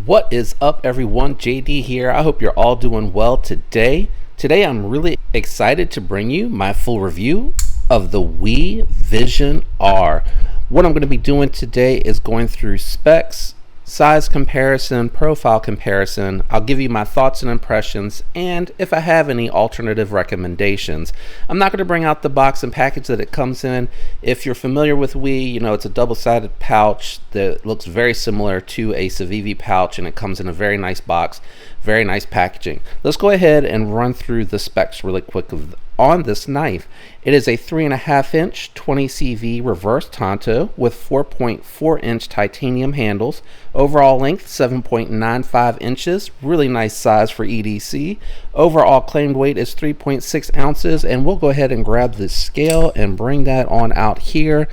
What is up, everyone? JD here. I hope you're all doing well today. Today I'm really excited to bring you my full review of the Wii Vision R. What I'm going to be doing today is going through specs, size comparison, profile comparison. I'll give you my thoughts and impressions, and if I have any alternative recommendations. I'm not going to bring out the box and package that it comes in. If you're familiar with Wii, you know it's a double-sided pouch that looks very similar to a Civivi pouch, and it comes in a very nice box, very nice packaging. Let's go ahead and run through the specs really quick on this knife. It is a 3.5 inch 20 CV reverse tanto with 4.4 inch titanium handles. Overall length 7.95 inches, really nice size for EDC. Overall claimed weight is 3.6 ounces, and we'll go ahead and grab the scale and bring that on out here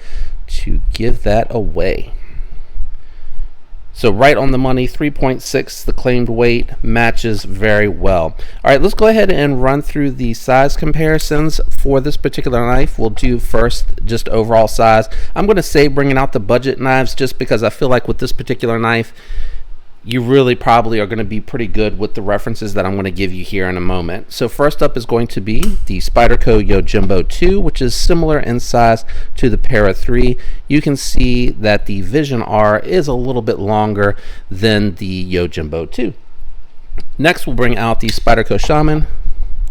to give that away. So right on the money, 3.6, the claimed weight matches very well. All right, let's go ahead and run through the size comparisons for this particular knife. We'll do first just overall size. I'm going to say bringing out the budget knives just because I feel like with this particular knife, you really probably are going to be pretty good with the references that I'm going to give you here in a moment. So first up is going to be the Spyderco Yojimbo 2, which is similar in size to the Para 3. You can see that the Vision R is a little bit longer than the Yojimbo 2. Next, we'll bring out the Spyderco Shaman.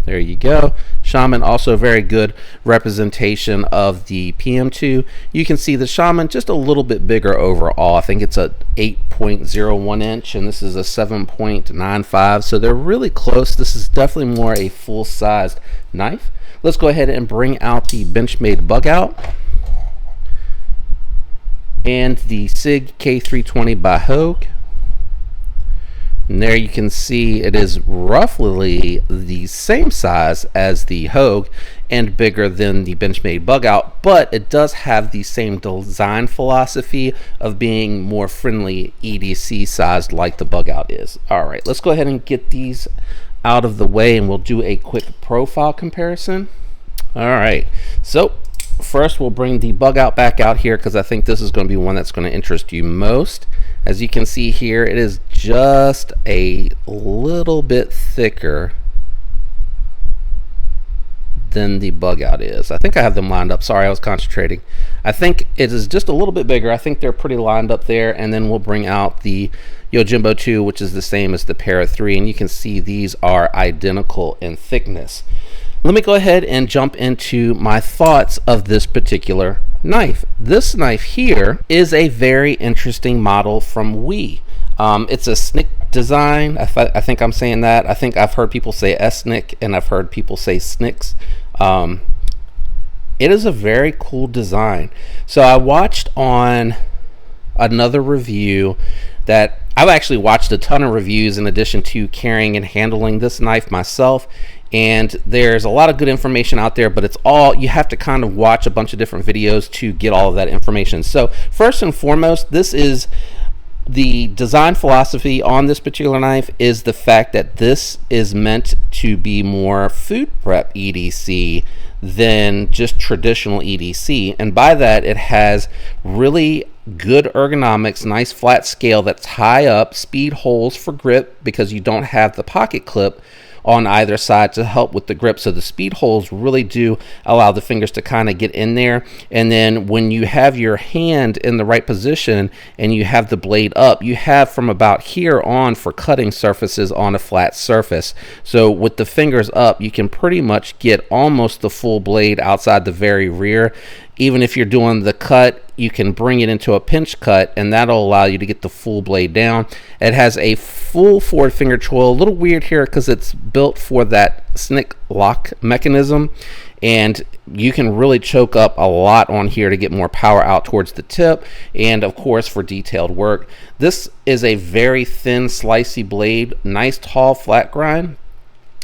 There you go. Shaman, also very good representation of the PM2. You can see the Shaman just a little bit bigger overall. I think it's a 8.01 inch and this is a 7.95, so they're really close. This is definitely more a full-sized knife. Let's go ahead and bring out the Benchmade Bug Out and the SIG K320 by Hogue. And there you can see it is roughly the same size as the Hogue and bigger than the Benchmade Bug Out, but it does have the same design philosophy of being more friendly EDC sized like the Bug Out is. All right, let's go ahead and get these out of the way and we'll do a quick profile comparison. All right, so first we'll bring the Bug Out back out here because I think this is going to be one that's going to interest you most. As you can see here, it is just a little bit thicker than the Bug Out is. I think I have them lined up. Sorry, I was concentrating. I think it is just a little bit bigger. I think they're pretty lined up there. And then we'll bring out the Yojimbo 2, which is the same as the Para 3. And you can see these are identical in thickness. Let me go ahead and jump into my thoughts of this particular knife. This knife here is a very interesting model from Wii. It's a SNCC design. I think I'm saying that. I think I've heard people say SNCC and I've heard people say SNCCs. It is a very cool design. So I watched on another review that I've actually watched a ton of reviews in addition to carrying and handling this knife myself. And there's a lot of good information out there, but it's all, you have to kind of watch a bunch of different videos to get all of that information. So first and foremost, this is the design philosophy on this particular knife is the fact that this is meant to be more food prep EDC than just traditional EDC. And by that, it has really good ergonomics, nice flat scale that's high up, speed holes for grip because you don't have the pocket clip on either side to help with the grip. So the speed holes really do allow the fingers to kind of get in there. And then when you have your hand in the right position and you have the blade up, you have from about here on for cutting surfaces on a flat surface. So with the fingers up, you can pretty much get almost the full blade outside the very rear. Even if you're doing the cut, you can bring it into a pinch cut and that'll allow you to get the full blade down. It has a full forward finger choil, a little weird here because it's built for that SNCC lock mechanism, and you can really choke up a lot on here to get more power out towards the tip and of course for detailed work. This is a very thin slicey blade, nice tall flat grind,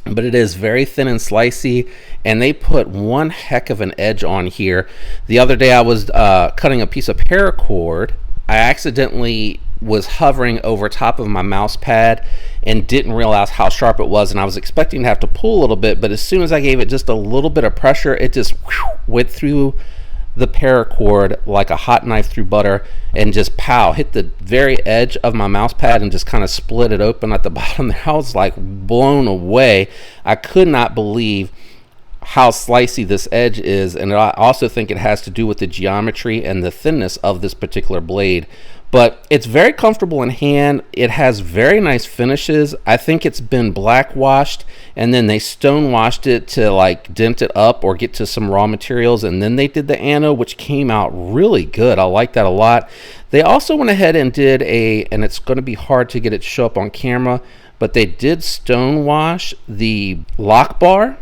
but it is very thin and slicey, and they put one heck of an edge on here. The other day I was cutting a piece of paracord. I accidentally was hovering over top of my mouse pad and didn't realize how sharp it was, and I was expecting to have to pull a little bit, but as soon as I gave it just a little bit of pressure, it just went through the paracord like a hot knife through butter, and just pow, hit the very edge of my mouse pad and just kind of split it open at the bottom there. I was like blown away. I could not believe how slicey this edge is, and I also think it has to do with the geometry and the thinness of this particular blade. But it's very comfortable in hand. It has very nice finishes. I think it's been black washed and then they stone washed it to like dent it up or get to some raw materials, and then they did the anode, which came out really good. I like that a lot. They also went ahead and did and it's going to be hard to get it to show up on camera, but they did stone wash the lock bar,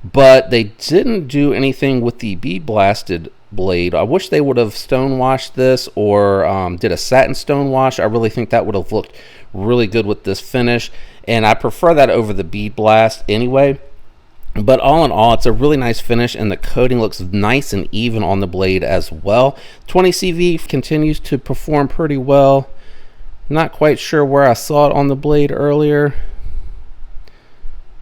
but they didn't do anything with the bead blasted blade. I wish they would have stone washed this or did a satin stone wash. I really think that would have looked really good with this finish, and I prefer that over the bead blast anyway. But all in all, it's a really nice finish, and the coating looks nice and even on the blade as well. 20 CV continues to perform pretty well. Not quite sure where I saw it on the blade earlier.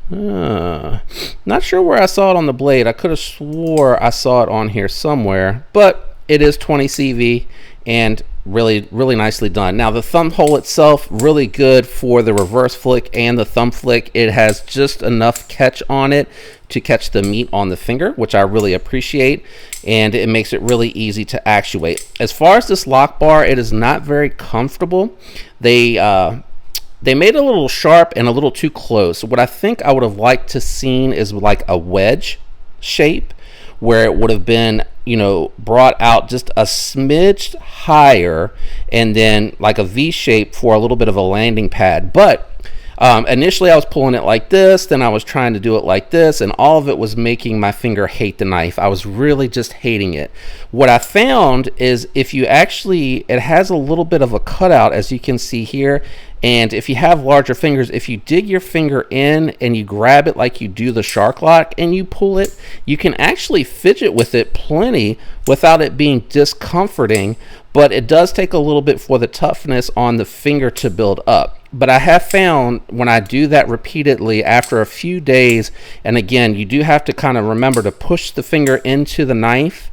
Not sure where I saw it on the blade. I could have swore I saw it on here somewhere, but it is 20 CV and really nicely done. Now the thumb hole itself, really good for the reverse flick and the thumb flick. It has just enough catch on it to catch the meat on the finger, which I really appreciate, and it makes it really easy to actuate. As far as this lock bar, it is not very comfortable. They made it a little sharp and a little too close. What I think I would have liked to seen is like a wedge shape, where it would have been, you know, brought out just a smidge higher, and then like a V shape for a little bit of a landing pad. But initially I was pulling it like this, then I was trying to do it like this, and all of it was making my finger hate the knife. I was really just hating it. What I found is if you actually, it has a little bit of a cutout, as you can see here, and if you have larger fingers, if you dig your finger in and you grab it like you do the shark lock and you pull it, you can actually fidget with it plenty without it being discomforting, but it does take a little bit for the toughness on the finger to build up. But I have found when I do that repeatedly after a few days, and again, you do have to kind of remember to push the finger into the knife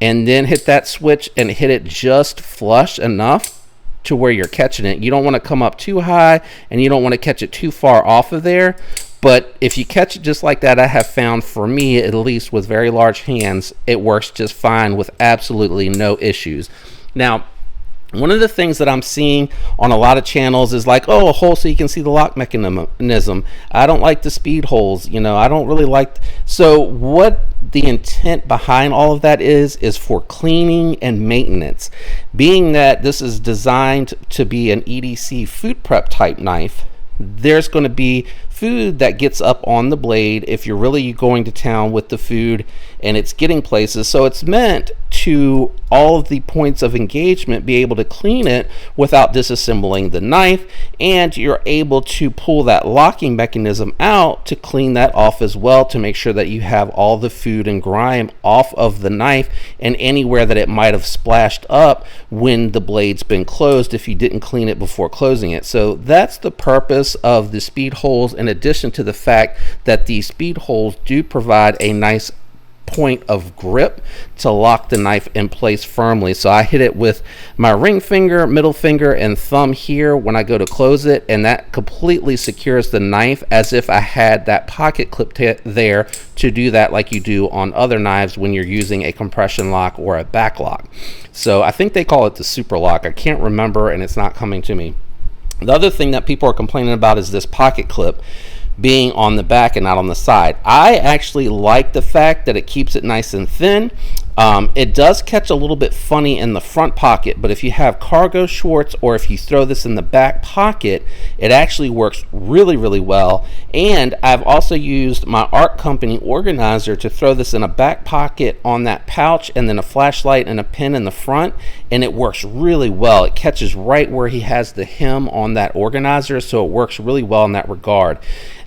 and then hit that switch and hit it just flush enough to where you're catching it. You don't want to come up too high and you don't want to catch it too far off of there. But if you catch it just like that, I have found, for me at least with very large hands, it works just fine with absolutely no issues. Now, one of the things that I'm seeing on a lot of channels is like, oh, a hole so you can see the lock mechanism. I don't like the speed holes, you know, I don't really like. So what the intent behind all of that is for cleaning and maintenance. Being that this is designed to be an EDC food prep type knife, there's going to be food that gets up on the blade if you're really going to town with the food and it's getting places. So it's meant to, all of the points of engagement, be able to clean it without disassembling the knife, and you're able to pull that locking mechanism out to clean that off as well, to make sure that you have all the food and grime off of the knife and anywhere that it might have splashed up when the blade's been closed if you didn't clean it before closing it. So that's the purpose of the speed holes, in addition to the fact that these speed holes do provide a nice point of grip to lock the knife in place firmly. So I hit it with my ring finger, middle finger, and thumb here when I go to close it, and that completely secures the knife as if I had that pocket clip there to do that, like you do on other knives when you're using a compression lock or a back lock. So I think they call it the super lock. I can't remember, and it's not coming to me. The other thing that people are complaining about is this pocket clip being on the back and not on the side. I actually like the fact that it keeps it nice and thin. It does catch a little bit funny in the front pocket, but if you have cargo shorts or if you throw this in the back pocket, it actually works really well. And I've also used my art company organizer to throw this in a back pocket on that pouch, and then a flashlight and a pin in the front, and it works really well. It catches right where he has the hem on that organizer, so it works really well in that regard.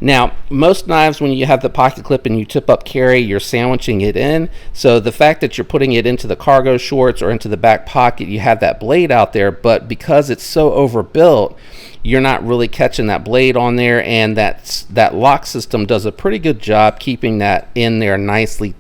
Now, most knives, when you have the pocket clip and you tip up carry, you're sandwiching it in. So the fact that you're putting it into the cargo shorts or into the back pocket, you have that blade out there, but because it's so overbuilt, you're not really catching that blade on there, and that lock system does a pretty good job keeping that in there nicely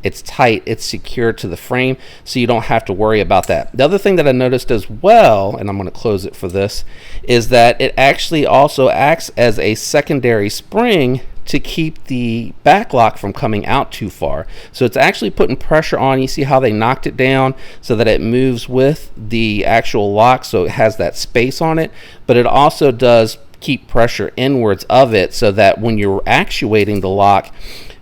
it's tight, it's secure to the frame, so you don't have to worry about that. The other thing that I noticed as well, and I'm going to close it for this, is that it actually also acts as a secondary spring to keep the back lock from coming out too far. So it's actually putting pressure on. You see how they knocked it down so that it moves with the actual lock, so it has that space on it, but it also does keep pressure inwards of it so that when you're actuating the lock,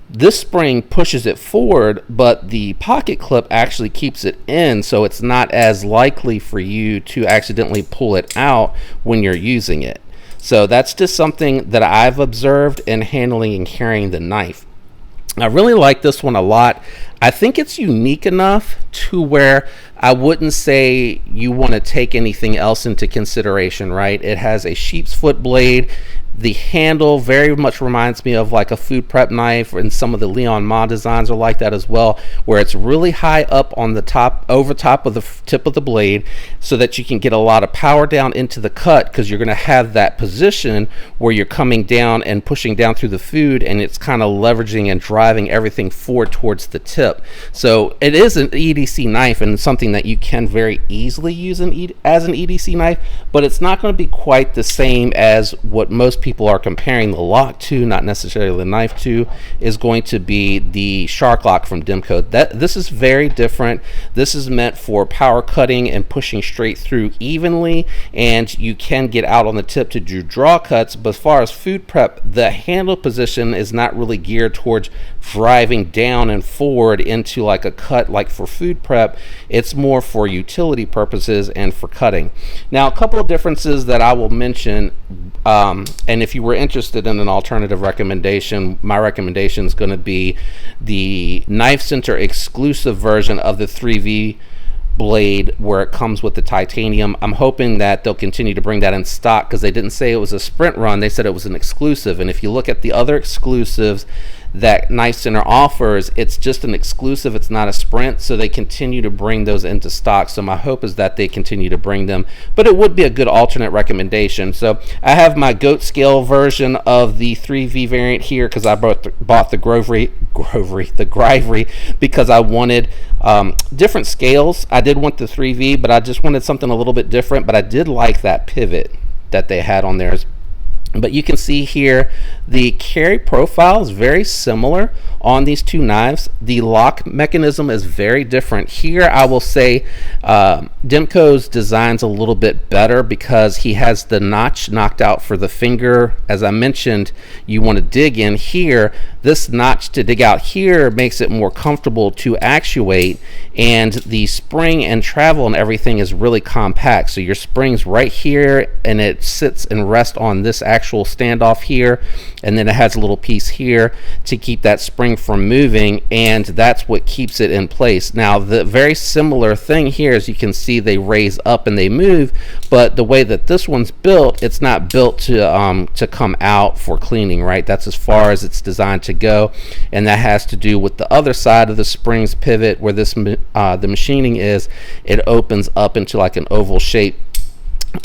this spring pushes it forward, but the pocket clip actually keeps it in, so it's not as likely for you to accidentally pull it out when you're using it. So that's just something that I've observed in handling and carrying the knife. I really like this one a lot. I think it's unique enough to where I wouldn't say you want to take anything else into consideration, right? It has a sheep's foot blade. The handle very much reminds me of like a food prep knife, and some of the Leon Ma designs are like that as well, where it's really high up on the top, over top of the tip of the blade, so that you can get a lot of power down into the cut, because you're going to have that position where you're coming down and pushing down through the food, and it's kind of leveraging and driving everything forward towards the tip. So it is an EDC knife and something that you can very easily use as an EDC knife, but it's not going to be quite the same as what most people are comparing the lock to, not necessarily the knife to, is going to be the Shark Lock from Demco. This is very different. This is meant for power cutting and pushing straight through evenly, and you can get out on the tip to do draw cuts, but as far as food prep, the handle position is not really geared towards driving down and forward into like a cut like for food prep. It's more for utility purposes and for cutting. Now, a couple of differences that I will mention, and if you were interested in an alternative recommendation, my recommendation is going to be the Knife Center exclusive version of the 3V blade, where it comes with the titanium. I'm hoping that they'll continue to bring that in stock, because they didn't say it was a sprint run, they said it was an exclusive. And if you look at the other exclusives that Knife Center offers, it's just an exclusive, it's not a sprint, so they continue to bring those into stock. So my hope is that they continue to bring them, but it would be a good alternate recommendation. So I have my goat scale version of the 3V variant here, because I bought the Gryvery because I wanted different scales. I did want the 3V, but I just wanted something a little bit different, but I did like that pivot that they had on there. But you can see here the carry profile is very similar on these two knives. The lock mechanism is very different. Here I will say Demco's design's a little bit better, because he has the notch knocked out for the finger. As I mentioned, you want to dig in here. This notch to dig out here makes it more comfortable to actuate, and the spring and travel and everything is really compact. So your spring's right here, and it sits and rests on this actual standoff here, and then it has a little piece here to keep that spring from moving, and that's what keeps it in place. Now, the very similar thing here, as you can see, they raise up and they move, but the way that this one's built, it's not built to come out for cleaning, right? That's as far as it's designed to go, and that has to do with the other side of the springs pivot, where this the machining is. It opens up into like an oval shape.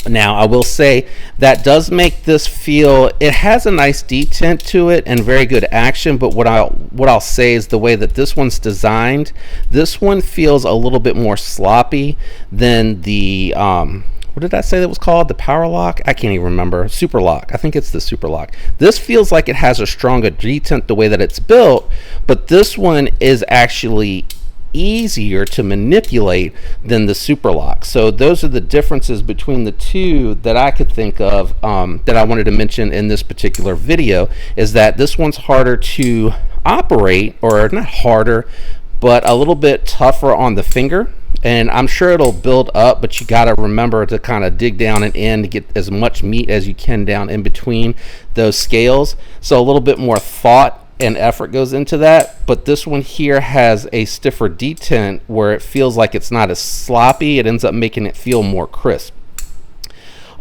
Now, I will say that does make this feel, it has a nice detent to it and very good action, but what I'll say is the way that this one's designed, this one feels a little bit more sloppy than the what did I say that was called? The Power Lock? I can't even remember. Super Lock. I think it's the Super Lock. This feels like it has a stronger detent the way that it's built, but this one is actually easier to manipulate than the Super Lock. So those are the differences between the two that I could think of, that I wanted to mention in this particular video, is that this one's harder to operate, or not harder, but a little bit tougher on the finger. And I'm sure it'll build up, but you got to remember to kind of dig down and in to get as much meat as you can down in between those scales. So a little bit more thought and effort goes into that, but this one here has a stiffer detent where it feels like it's not as sloppy. It ends up making it feel more crisp.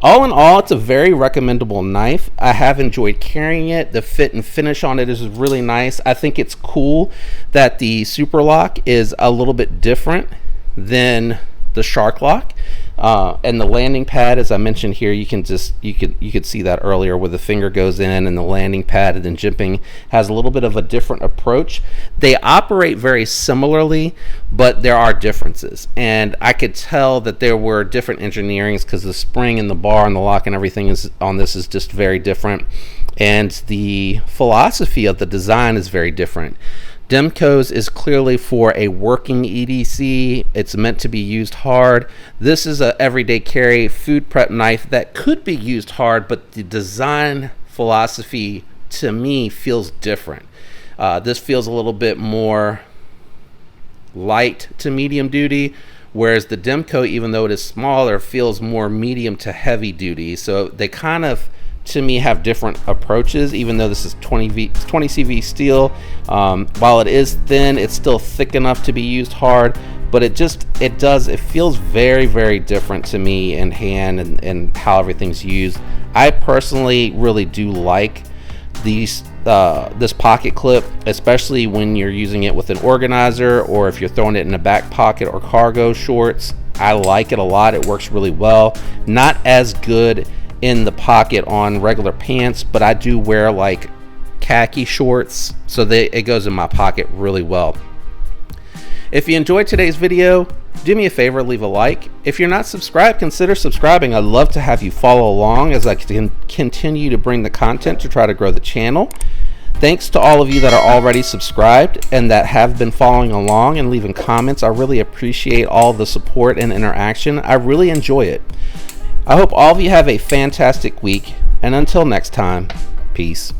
All in all, it's a very recommendable knife. I have enjoyed carrying it. The fit and finish on it is really nice. I think it's cool that the Super Lock is a little bit different than the Shark Lock. And the landing pad, as I mentioned here, you could see that earlier where the finger goes in, and the landing pad and then jimping has a little bit of a different approach. They operate very similarly, but there are differences, and I could tell that there were different engineerings because the spring and the bar and the lock and everything is on this is just very different, and the philosophy of the design is very different. Demko's is clearly for a working EDC. It's meant to be used hard. This is a everyday carry food prep knife that could be used hard, but the design philosophy to me feels different. This feels a little bit more light to medium duty, whereas the Demko, even though it is smaller, feels more medium to heavy duty. So they kind of, to me, have different approaches. Even though this is 20 CV steel, while it is thin, it's still thick enough to be used hard, but it feels very, very different to me in hand and how everything's used. I personally really do like this pocket clip, especially when you're using it with an organizer or if you're throwing it in a back pocket or cargo shorts. I like it a lot. It works really well. Not as good in the pocket on regular pants, but I do wear like khaki shorts, so it goes in my pocket really well. If you enjoyed today's video, do me a favor, leave a like. If you're not subscribed, consider subscribing. I'd love to have you follow along as I can continue to bring the content to try to grow the channel. Thanks to all of you that are already subscribed and that have been following along and leaving comments. I really appreciate all the support and interaction. I really enjoy it. I hope all of you have a fantastic week, and until next time, peace.